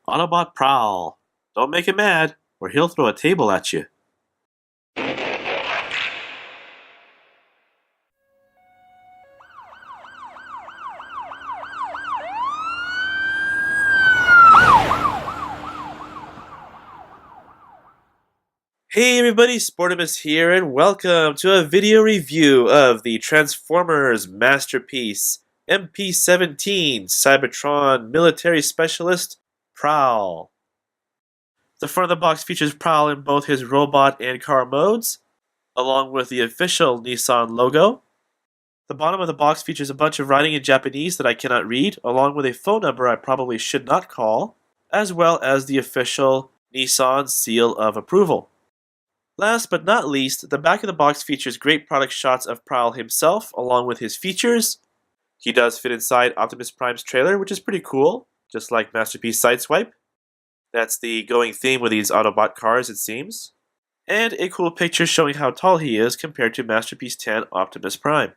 Autobot Prowl. Don't make him mad, or he'll throw a table at you. Hey everybody, Sportimus here, and welcome to a video review of the Transformers Masterpiece MP-17 Cybertron Military Specialist Prowl. The front of the box features Prowl in both his robot and car modes, along with the official Nissan logo. The bottom of the box features a bunch of writing in Japanese that I cannot read, along with a phone number I probably should not call, as well as the official Nissan seal of approval. Last but not least, the back of the box features great product shots of Prowl himself, along with his features. He does fit inside Optimus Prime's trailer, which is pretty cool, just like Masterpiece Sideswipe. That's the going theme with these Autobot cars, it seems. And a cool picture showing how tall he is compared to Masterpiece 10 Optimus Prime.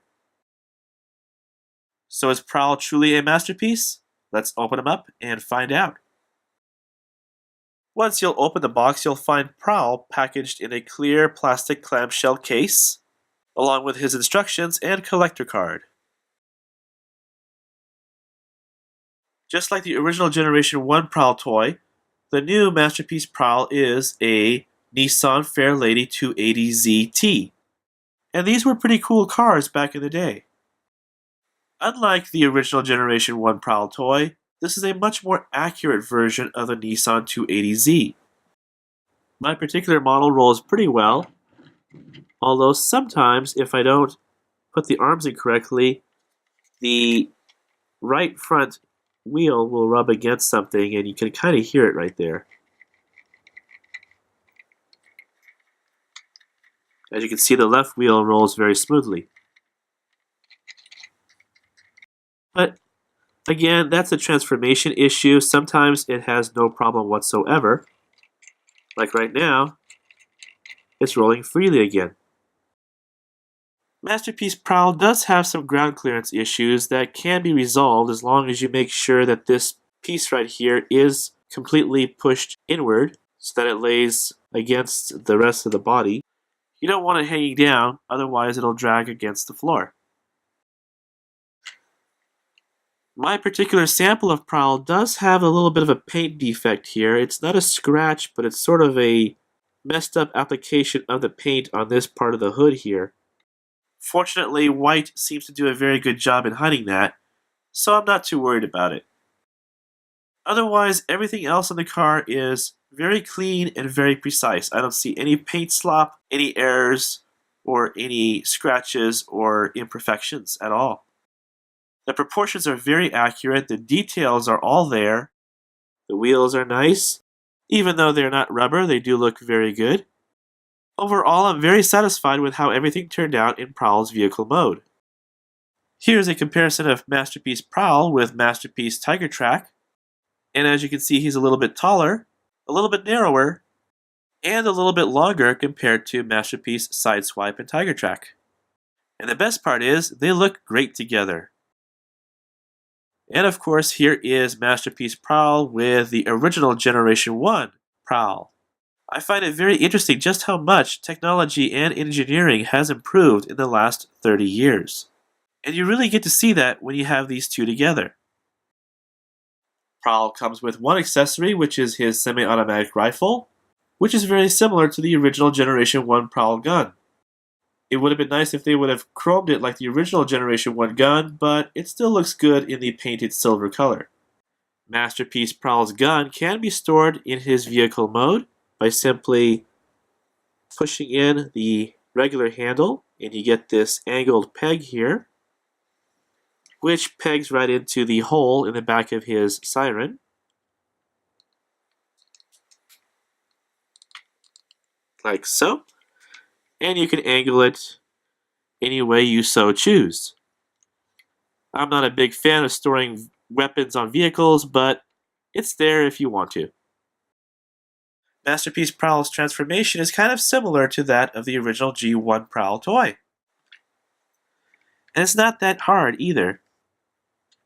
So is Prowl truly a masterpiece? Let's open him up and find out. Once you'll open the box, you'll find Prowl packaged in a clear plastic clamshell case, along with his instructions and collector card. Just like the original Generation 1 Prowl toy, the new Masterpiece Prowl is a Nissan Fairlady 280ZT. And these were pretty cool cars back in the day. Unlike the original Generation 1 Prowl toy, this is a much more accurate version of the Nissan 280Z. My particular model rolls pretty well, although sometimes if I don't put the arms in correctly, the right front wheel will rub against something and you can kind of hear it right there. As you can see, the left wheel rolls very smoothly. But again, that's a transformation issue. Sometimes it has no problem whatsoever. Like right now, it's rolling freely again. Masterpiece Prowl does have some ground clearance issues that can be resolved as long as you make sure that this piece right here is completely pushed inward so that it lays against the rest of the body. You don't want it hanging down, otherwise it'll drag against the floor. My particular sample of Prowl does have a little bit of a paint defect here. It's not a scratch, but it's sort of a messed up application of the paint on this part of the hood here. Fortunately, white seems to do a very good job in hiding that, so I'm not too worried about it. Otherwise, everything else on the car is very clean and very precise. I don't see any paint slop, any errors, or any scratches or imperfections at all. The proportions are very accurate, the details are all there, the wheels are nice. Even though they're not rubber, they do look very good. Overall, I'm very satisfied with how everything turned out in Prowl's vehicle mode. Here's a comparison of Masterpiece Prowl with Masterpiece Tiger Track, and as you can see, he's a little bit taller, a little bit narrower, and a little bit longer compared to Masterpiece Sideswipe and Tiger Track. And the best part is, they look great together. And of course, here is Masterpiece Prowl with the original Generation 1 Prowl. I find it very interesting just how much technology and engineering has improved in the last 30 years. And you really get to see that when you have these two together. Prowl comes with one accessory, which is his semi-automatic rifle, which is very similar to the original Generation 1 Prowl gun. It would have been nice if they would have chromed it like the original Generation 1 gun, but it still looks good in the painted silver color. Masterpiece Prowl's gun can be stored in his vehicle mode by simply pushing in the regular handle, and you get this angled peg here, which pegs right into the hole in the back of his siren. Like so. And you can angle it any way you so choose. I'm not a big fan of storing weapons on vehicles, but it's there if you want to. Masterpiece Prowl's transformation is kind of similar to that of the original G1 Prowl toy. And it's not that hard either.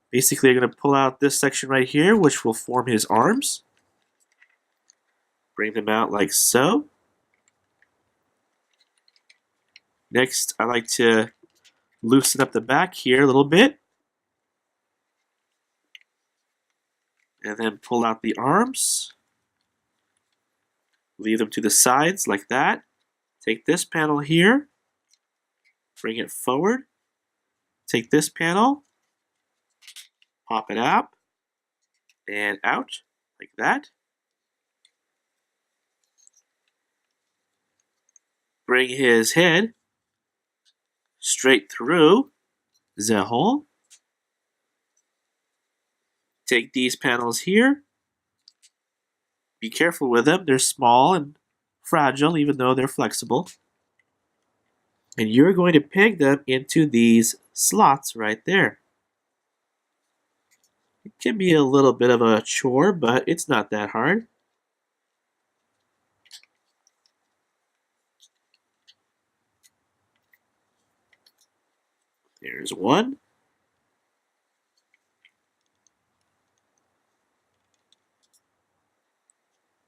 Basically, you're going to pull out this section right here, which will form his arms. Bring them out like so. Next, I like to loosen up the back here a little bit. And then pull out the arms. Leave them to the sides like that. Take this panel here. Bring it forward. Take this panel. Pop it up. And out like that. Bring his head straight through the hole. Take these panels here. Be careful with them. They're small and fragile, even though they're flexible. And you're going to peg them into these slots right there. It can be a little bit of a chore, but it's not that hard. There's one.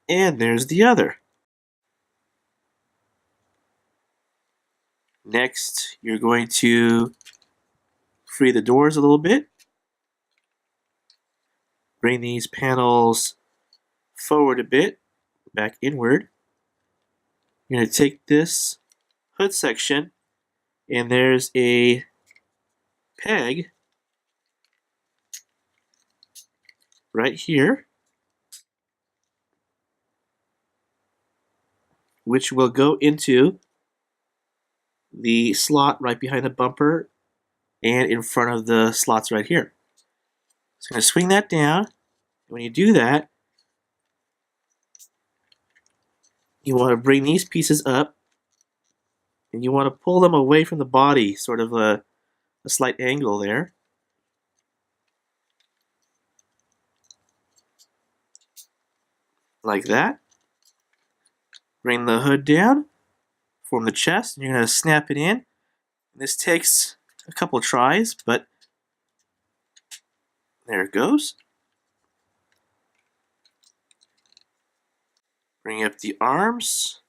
And there's the other. Next, you're going to free the doors a little bit. Bring these panels forward a bit, back inward. You're going to take this hood section, and there's a peg right here, which will go into the slot right behind the bumper and in front of the slots right here. So I'm going to swing that down. When you do that, you want to bring these pieces up and you want to pull them away from the body, sort of a slight angle there. Like that. Bring the hood down, form the chest, and you're going to snap it in. This takes a couple tries, but there it goes. Bring up the arms.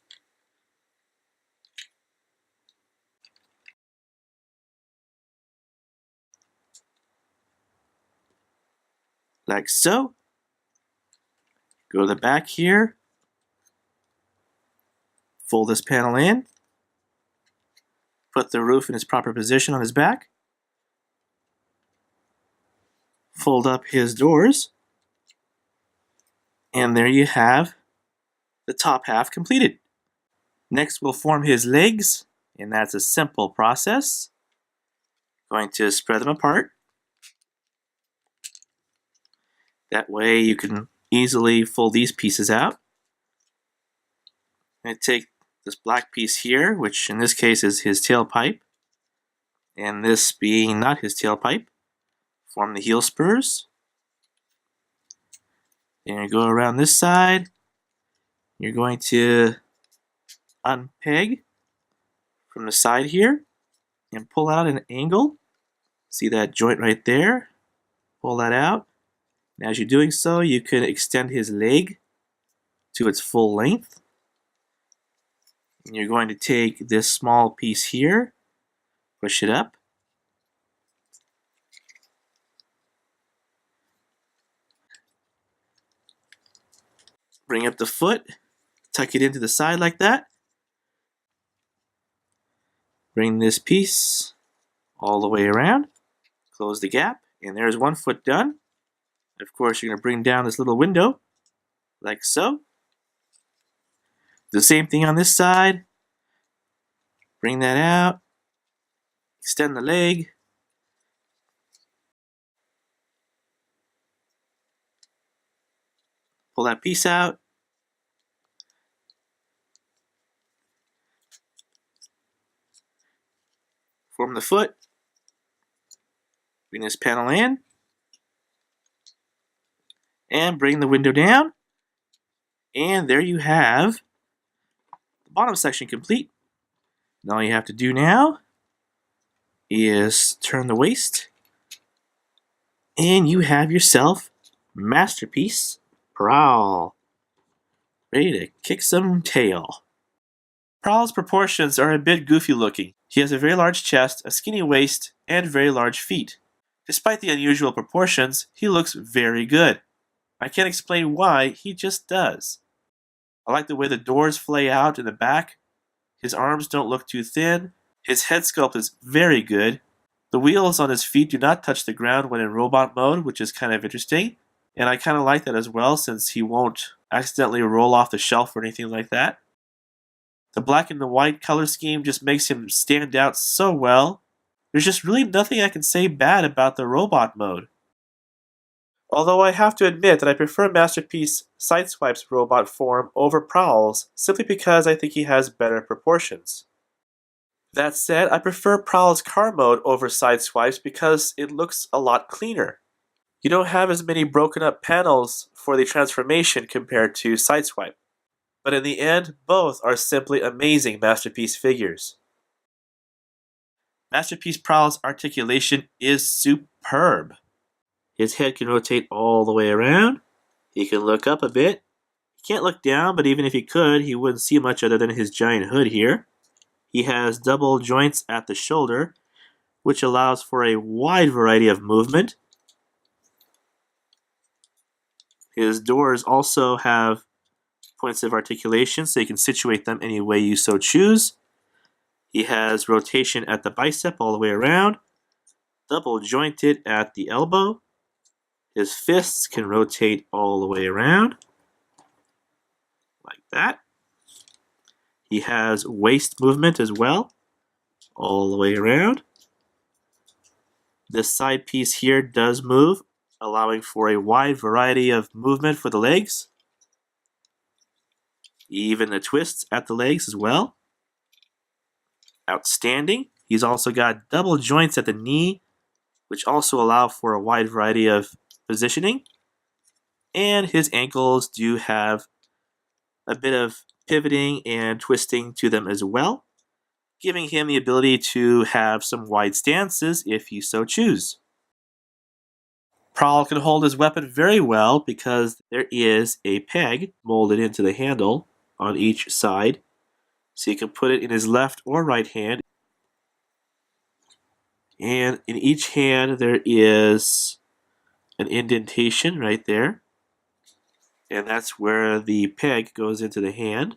Like so. Go to the back here. Fold this panel in. Put the roof in its proper position on his back. Fold up his doors. And there you have the top half completed. Next we'll form his legs, and that's a simple process. Going to spread them apart. That way you can easily fold these pieces out. I'm going to take this black piece here, which in this case is his tailpipe, and this being not his tailpipe. Form the heel spurs. Then you go around this side. You're going to unpeg from the side here and pull out an angle. See that joint right there? Pull that out. And as you're doing so, you can extend his leg to its full length. And you're going to take this small piece here, push it up. Bring up the foot, tuck it into the side like that. Bring this piece all the way around, close the gap, and there's one foot done. Of course, you're going to bring down this little window, like so. The same thing on this side. Bring that out, extend the leg. Pull that piece out. Form the foot. Bring this panel in. And bring the window down. And there you have the bottom section complete. And all you have to do now is turn the waist. And you have yourself Masterpiece Prowl. ready to kick some tail. Prowl's proportions are a bit goofy looking. He has a very large chest, a skinny waist, and very large feet. Despite the unusual proportions, he looks very good. I can't explain why, he just does. I like the way the doors flay out in the back. His arms don't look too thin. His head sculpt is very good. The wheels on his feet do not touch the ground when in robot mode, which is kind of interesting. And I kind of like that as well, since he won't accidentally roll off the shelf or anything like that. The black and the white color scheme just makes him stand out so well. There's just really nothing I can say bad about the robot mode. Although I have to admit that I prefer Masterpiece Sideswipe's robot form over Prowl's, simply because I think he has better proportions. That said, I prefer Prowl's car mode over Sideswipe's because it looks a lot cleaner. You don't have as many broken up panels for the transformation compared to Sideswipe. But in the end, both are simply amazing Masterpiece figures. Masterpiece Prowl's articulation is superb. His head can rotate all the way around. He can look up a bit. He can't look down, but even if he could, he wouldn't see much other than his giant hood here. He has double joints at the shoulder, which allows for a wide variety of movement. His doors also have points of articulation, so you can situate them any way you so choose. He has rotation at the bicep all the way around, double jointed at the elbow. His fists can rotate all the way around, like that. He has waist movement as well, all the way around. This side piece here does move, allowing for a wide variety of movement for the legs. Even the twists at the legs as well. Outstanding. He's also got double joints at the knee, which also allow for a wide variety of positioning. And his ankles do have a bit of pivoting and twisting to them as well, giving him the ability to have some wide stances if you so choose. Prowl can hold his weapon very well because there is a peg molded into the handle on each side, so you can put it in his left or right hand. And in each hand there is an indentation right there, and that's where the peg goes into the hand.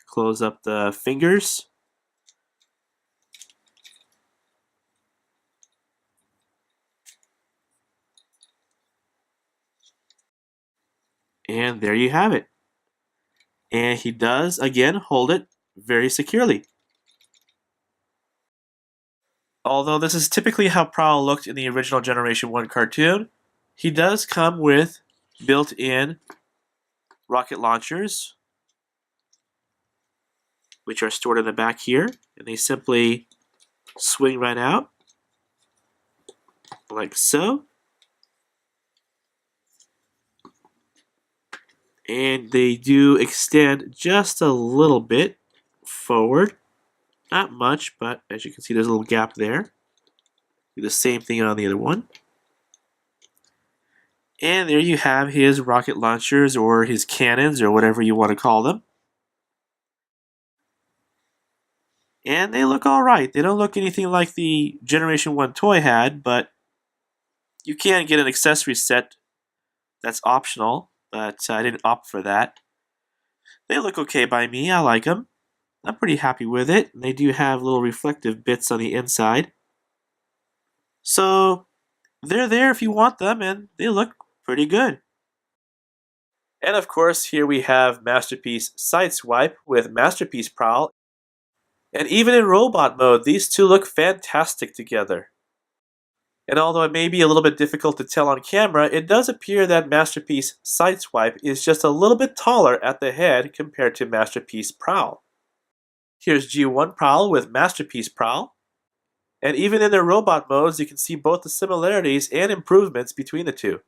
Close up the fingers. And there you have it. And he does, again, hold it very securely. Although this is typically how Prowl looked in the original Generation 1 cartoon, he does come with built-in rocket launchers, which are stored in the back here, and they simply swing right out, like so. And they do extend just a little bit forward. Not much, but as you can see, there's a little gap there. Do the same thing on the other one. And there you have his rocket launchers, or his cannons, or whatever you want to call them. And they look alright. They don't look anything like the Generation 1 toy had, but you can get an accessory set that's optional, but I didn't opt for that. They look okay by me. I like them. I'm pretty happy with it. They do have little reflective bits on the inside. So they're there if you want them, and they look pretty good. And of course, here we have Masterpiece Sideswipe with Masterpiece Prowl. And even in robot mode, these two look fantastic together. And although it may be a little bit difficult to tell on camera, it does appear that Masterpiece Sideswipe is just a little bit taller at the head compared to Masterpiece Prowl. Here's G1 Prowl with Masterpiece Prowl. And even in their robot modes, you can see both the similarities and improvements between the two.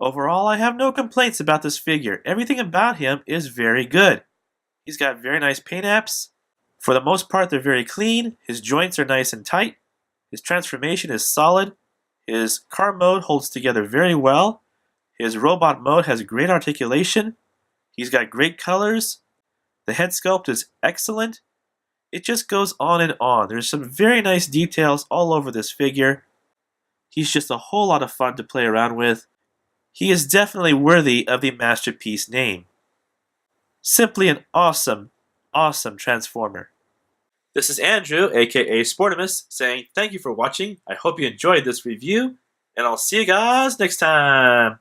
Overall, I have no complaints about this figure. Everything about him is very good. He's got very nice paint apps. For the most part, they're very clean. His joints are nice and tight. His transformation is solid. His car mode holds together very well. His robot mode has great articulation. He's got great colors. The head sculpt is excellent. It just goes on and on. There's some very nice details all over this figure. He's just a whole lot of fun to play around with. He is definitely worthy of the Masterpiece name. Simply an awesome, awesome Transformer. This is Andrew, aka Sportimus, saying thank you for watching. I hope you enjoyed this review, and I'll see you guys next time.